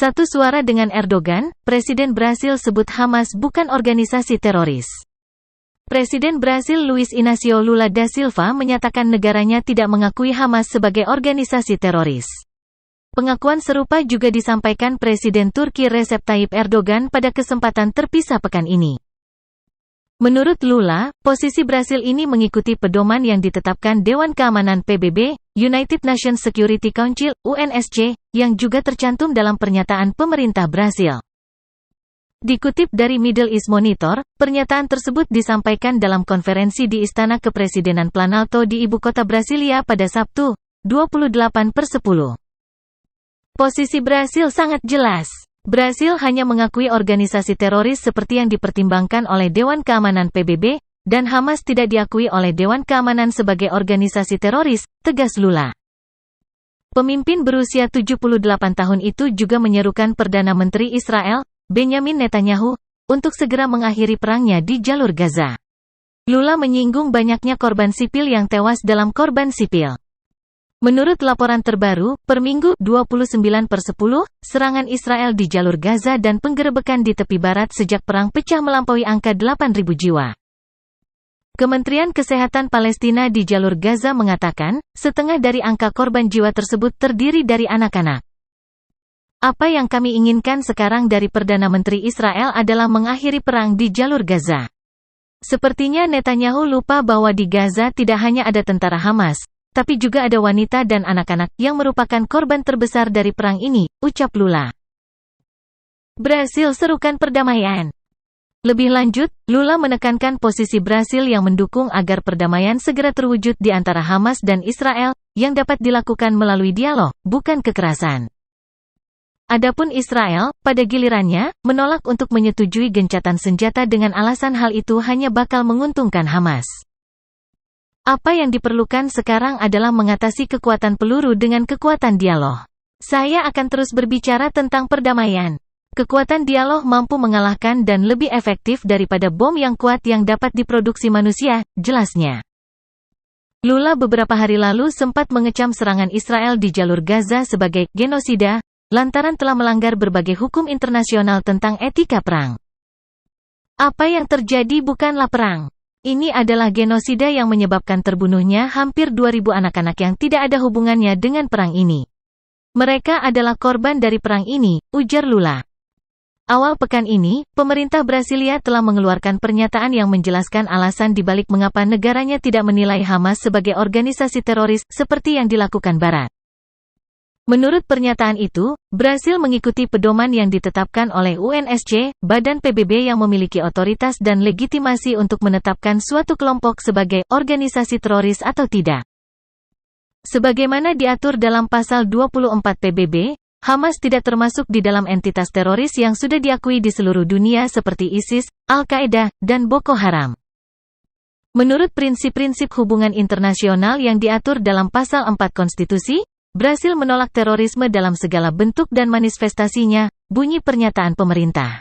Satu suara dengan Erdogan, Presiden Brasil sebut Hamas bukan organisasi teroris. Presiden Brasil Luiz Inácio Lula da Silva menyatakan negaranya tidak mengakui Hamas sebagai organisasi teroris. Pengakuan serupa juga disampaikan Presiden Turki Recep Tayyip Erdogan pada kesempatan terpisah pekan ini. Menurut Lula, posisi Brasil ini mengikuti pedoman yang ditetapkan Dewan Keamanan PBB, United Nations Security Council, UNSC, yang juga tercantum dalam pernyataan pemerintah Brasil. Dikutip dari Middle East Monitor, pernyataan tersebut disampaikan dalam konferensi di Istana Kepresidenan Planalto di ibu kota Brasilia pada Sabtu, 28/10. Posisi Brasil sangat jelas. Brasil hanya mengakui organisasi teroris seperti yang dipertimbangkan oleh Dewan Keamanan PBB, dan Hamas tidak diakui oleh Dewan Keamanan sebagai organisasi teroris, tegas Lula. Pemimpin berusia 78 tahun itu juga menyerukan Perdana Menteri Israel, Benyamin Netanyahu, untuk segera mengakhiri perangnya di jalur Gaza. Lula menyinggung banyaknya korban sipil yang tewas dalam korban sipil. Menurut laporan terbaru, per Minggu 29/10, serangan Israel di jalur Gaza dan penggerebekan di tepi barat sejak perang pecah melampaui angka 8.000 jiwa. Kementerian Kesehatan Palestina di jalur Gaza mengatakan, setengah dari angka korban jiwa tersebut terdiri dari anak-anak. Apa yang kami inginkan sekarang dari Perdana Menteri Israel adalah mengakhiri perang di jalur Gaza. Sepertinya Netanyahu lupa bahwa di Gaza tidak hanya ada tentara Hamas, tapi juga ada wanita dan anak-anak yang merupakan korban terbesar dari perang ini, ucap Lula. Brasil serukan perdamaian. Lebih lanjut, Lula menekankan posisi Brasil yang mendukung agar perdamaian segera terwujud di antara Hamas dan Israel, yang dapat dilakukan melalui dialog, bukan kekerasan. Adapun Israel, pada gilirannya, menolak untuk menyetujui gencatan senjata dengan alasan hal itu hanya bakal menguntungkan Hamas. Apa yang diperlukan sekarang adalah mengatasi kekuatan peluru dengan kekuatan dialog. Saya akan terus berbicara tentang perdamaian. Kekuatan dialog mampu mengalahkan dan lebih efektif daripada bom yang kuat yang dapat diproduksi manusia, jelasnya. Lula beberapa hari lalu sempat mengecam serangan Israel di jalur Gaza sebagai genosida, lantaran telah melanggar berbagai hukum internasional tentang etika perang. Apa yang terjadi bukanlah perang. Ini adalah genosida yang menyebabkan terbunuhnya hampir 2.000 anak-anak yang tidak ada hubungannya dengan perang ini. Mereka adalah korban dari perang ini, ujar Lula. Awal pekan ini, pemerintah Brasilia telah mengeluarkan pernyataan yang menjelaskan alasan dibalik mengapa negaranya tidak menilai Hamas sebagai organisasi teroris seperti yang dilakukan Barat. Menurut pernyataan itu, Brasil mengikuti pedoman yang ditetapkan oleh UNSC, badan PBB yang memiliki otoritas dan legitimasi untuk menetapkan suatu kelompok sebagai organisasi teroris atau tidak. Sebagaimana diatur dalam pasal 24 PBB, Hamas tidak termasuk di dalam entitas teroris yang sudah diakui di seluruh dunia seperti ISIS, Al-Qaeda, dan Boko Haram. Menurut prinsip-prinsip hubungan internasional yang diatur dalam pasal 4 konstitusi, Brasil menolak terorisme dalam segala bentuk dan manifestasinya, bunyi pernyataan pemerintah.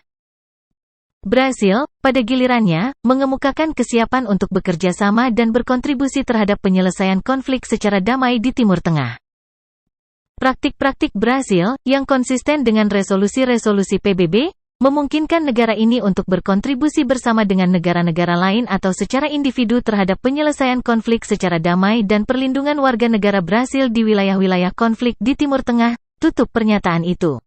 Brasil, pada gilirannya, mengemukakan kesiapan untuk bekerja sama dan berkontribusi terhadap penyelesaian konflik secara damai di Timur Tengah. Praktik-praktik Brasil, yang konsisten dengan resolusi-resolusi PBB, memungkinkan negara ini untuk berkontribusi bersama dengan negara-negara lain atau secara individu terhadap penyelesaian konflik secara damai dan perlindungan warga negara Brasil di wilayah-wilayah konflik di Timur Tengah, tutup pernyataan itu.